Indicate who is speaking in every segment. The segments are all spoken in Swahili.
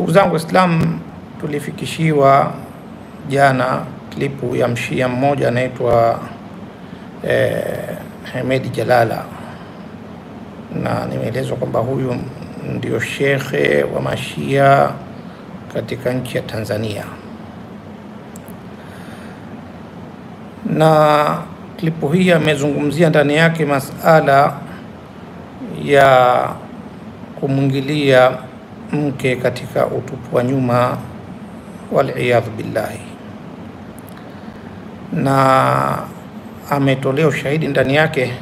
Speaker 1: Ndugu zangu Waislamu, tulifikishiwa jana klipu ya mshia mmoja anaitwa Hemedi Jalala, na nimeelezwa kwamba huyu ndio shekhe wa mashia katika nchi ya Tanzania. Na klipu hii amezungumzia ndani yake masala ya kumwingilia mke katika utupu wa nyuma, waliyadhu billahi, na ametolea ushahidi ndani yake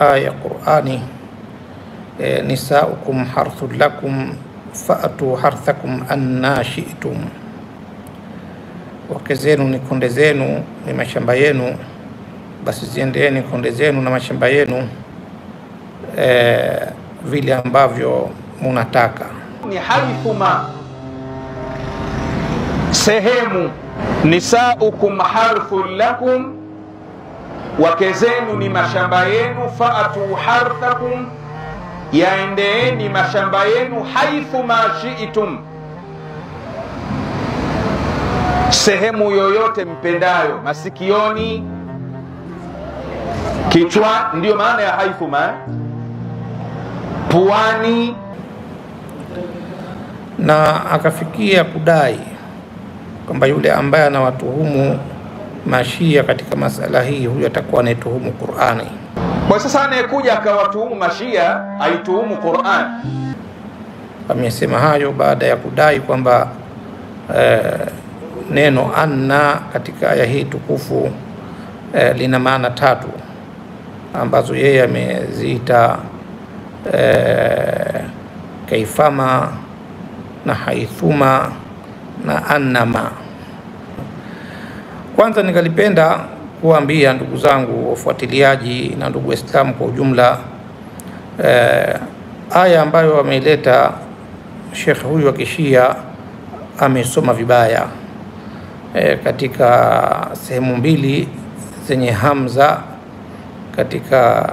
Speaker 1: aya ya Qur'ani, nisaukum harthul lakum fa'atu harthakum anna shi'tum, wake zenu ni konde zenu, ni mashamba yenu, basi ziendeeni konde zenu na mashamba yenu vile ambavyo munataka.
Speaker 2: Ni haithuma, sehemu. Nisaukum harthul lakum, wake zenu ni mashamba yenu. Fa'atu harthakum, yaendeeni mashamba yenu. Haithuma shi'tum, sehemu yoyote mpendayo, masikioni, kichwa, ndiyo maana ya haithuma, puani.
Speaker 1: Na akafikia kudai kwamba yule ambaye anawatuhumu mashia katika masala hii, huyu atakuwa anaituhumu Qur'ani.
Speaker 2: Kwa sasa anayekuja akawatuhumu mashia aituhumu Qur'an.
Speaker 1: Amesema hayo baada ya kudai kwamba neno anna katika aya hii tukufu lina maana tatu ambazo yeye ameziita kaifama na haithuma na annama. Kwanza ningalipenda kuambia ndugu zangu wafuatiliaji na ndugu Waislamu kwa ujumla, aya ambayo ameileta Sheikh huyu wa Kishia amesoma vibaya katika sehemu mbili zenye hamza katika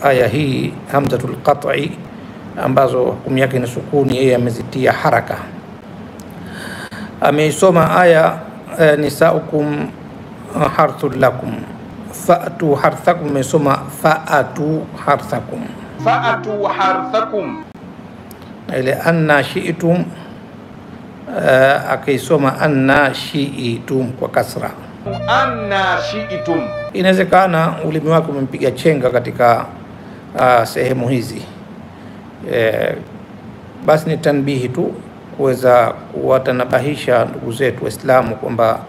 Speaker 1: aya hii, hamzatul qat'i, ambazo hukumu yake ni sukuni, yeye amezitia haraka. Ameisoma aya nisaukum harthul lakum fa'atu harthakum, ameisoma fa'atu harthakum.
Speaker 2: Fa'atu harthakum,
Speaker 1: na ile anna shi'tum akaisoma anna shi'tum kwa kasra.
Speaker 2: Anna shi'tum,
Speaker 1: inawezekana ulimi wake umempiga chenga katika sehemu hizi. Basi ni tanbihi tu kuweza kuwatanabahisha ndugu zetu Waislamu kwamba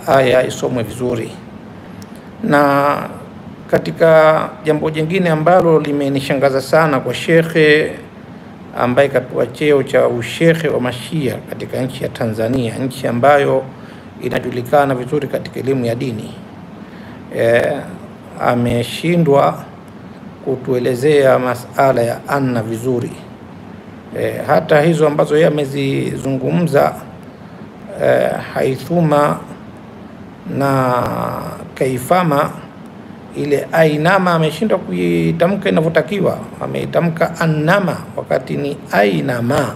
Speaker 1: aya isomwe vizuri. Na katika jambo jingine ambalo limenishangaza sana kwa shekhe ambaye kapewa cheo cha ushekhe wa mashia katika nchi ya Tanzania, nchi ambayo inajulikana vizuri katika elimu ya dini, ameshindwa kutuelezea masala ya anna vizuri. Hata hizo ambazo yeye amezizungumza, haithuma na kaifama, ile ainama ameshindwa kuitamka inavyotakiwa, ameitamka annama wakati ni ainama.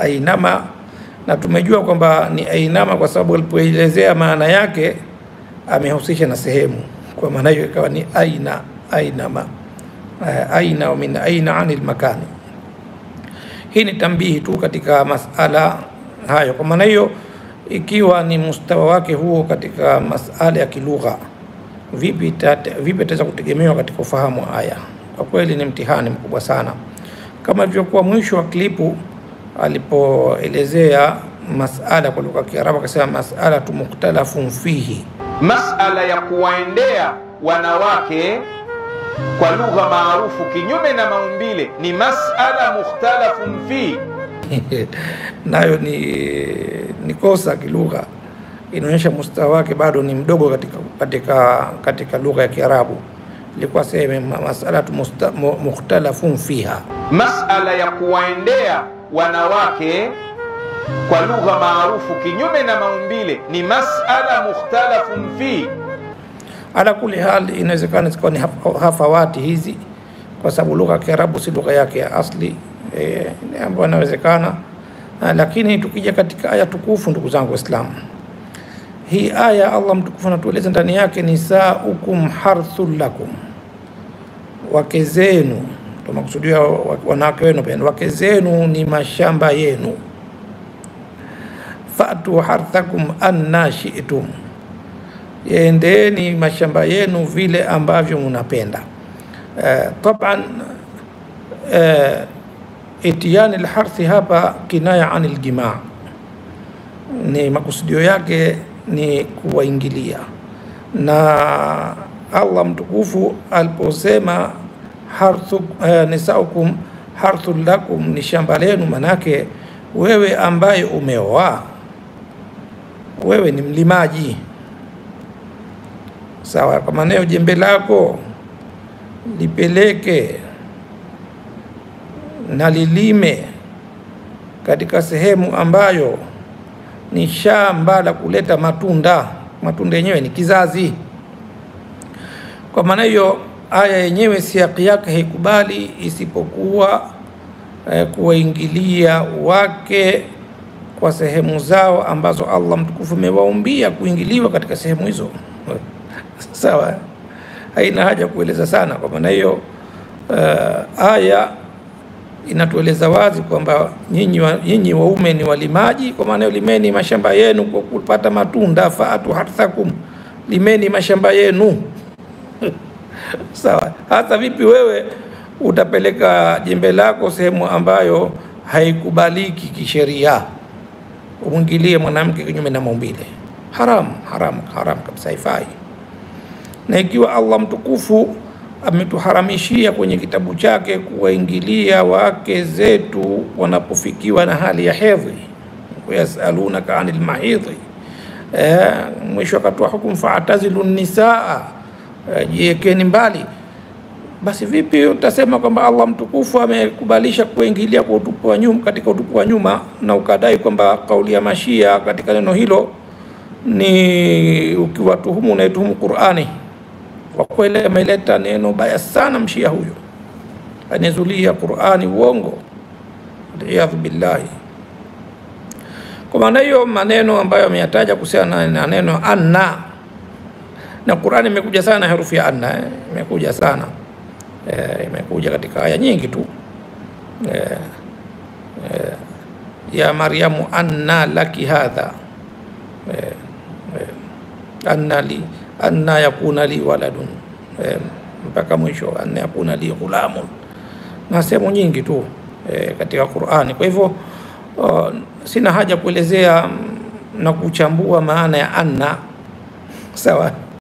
Speaker 1: Ainama, na tumejua kwamba ni ainama kwa sababu alipoelezea maana yake amehusisha na sehemu, kwa maana hiyo ikawa ni aina, ainama, aina wa min aina anil makani. Hii ni tambihi tu katika masala hayo. Kwa maana hiyo, ikiwa ni mustawa wake huo katika masala ya kilugha, vipi itaweza kutegemewa katika ufahamu wa aya? Kwa kweli ni mtihani mkubwa sana. Kama ilivyokuwa mwisho wa klipu alipoelezea masala kwa lugha ya Kiarabu, akasema masala mukhtalafun fihi,
Speaker 2: masala ya kuwaendea wanawake kwa lugha maarufu kinyume na maumbile ni masala mukhtalafun fihi.
Speaker 1: Nayo ni kosa kilugha, inaonyesha mustawa wake bado ni mdogo katika lugha ya Kiarabu. Ilikuwa sema masala mukhtalafun fiha,
Speaker 2: masala ya kuwaendea wanawake kwa lugha maarufu kinyume na maumbile ni masala mukhtalafun fihi.
Speaker 1: Ala kuli hali, inawezekana zikawa ni hafawati hizi, kwa sababu lugha ya Kiarabu si lugha yake ya asli. ambayo inawezekana. Lakini tukija katika aya tukufu, ndugu zangu Waislamu, hii aya Allah mtukufu anatueleza ndani yake, nisaukum harthul lakum, wake zenu, tunakusudia wanawake wenu pia, wake zenu ni mashamba yenu. Fatu harthakum anna shi'tum, endeni mashamba yenu vile ambavyo mnapenda. Taban itiyani alharthi hapa kinaya anil jimaa, ni makusudio yake ni kuwaingilia. Na Allah mtukufu aliposema nisaukum harthul lakum, ni shamba lenu, manake wewe ambaye umeoa, wewe ni mlimaji, sawa? Kwa maana jembe lako lipeleke na lilime katika sehemu ambayo ni shamba la kuleta matunda. Matunda yenyewe ni kizazi. Kwa maana hiyo aya yenyewe siaki yake haikubali isipokuwa kuwaingilia wake kwa sehemu zao ambazo Allah mtukufu amewaumbia kuingiliwa katika sehemu hizo. Sawa, haina haja kueleza sana. Kwa maana aya inatueleza wazi kwamba nyinyi waume ni walimaji, kwa maana limeni mashamba yenu kwa kupata matunda. Faatu harthakum, limeni mashamba yenu. Sawa. Hata vipi wewe utapeleka jembe lako sehemu ambayo haikubaliki kisheria, umwingilie mwanamke kinyume na maumbile? Haram, haram, haram kabisa, haifai. Na ikiwa Allah mtukufu ametuharamishia kwenye kitabu chake kuwaingilia wake zetu wanapofikiwa na hali ya hedhi, yasalunaka anil mahidhi, mwisho akatoa hukumu fa'tazilu nisaa, jiekeni mbali. Basi vipi utasema kwamba Allah mtukufu amekubalisha kuingilia kwa utupu wa nyuma, katika utupu wa nyuma, na ukadai kwamba kauli ya Mashia katika neno hilo ni ukiwatuhumu unaituhumu Qur'ani? Kwa kweli ameleta neno baya sana Mshia huyo, anezulia Qur'ani uongo, iyadhu billahi. Kwa maana hiyo maneno ambayo ameyataja kuhusiana na neno anna, na Qur'ani imekuja sana herufi ya anna, imekuja sana, imekuja katika aya nyingi tu. Ya Maryamu anna laki hadha, anna yakuna li waladun, mpaka mwisho, anna yakuna li ghulamun, na sehemu nyingi tu katika Qur'ani. Kwa hivyo sina haja kuelezea na kuchambua maana ya anna, sawa.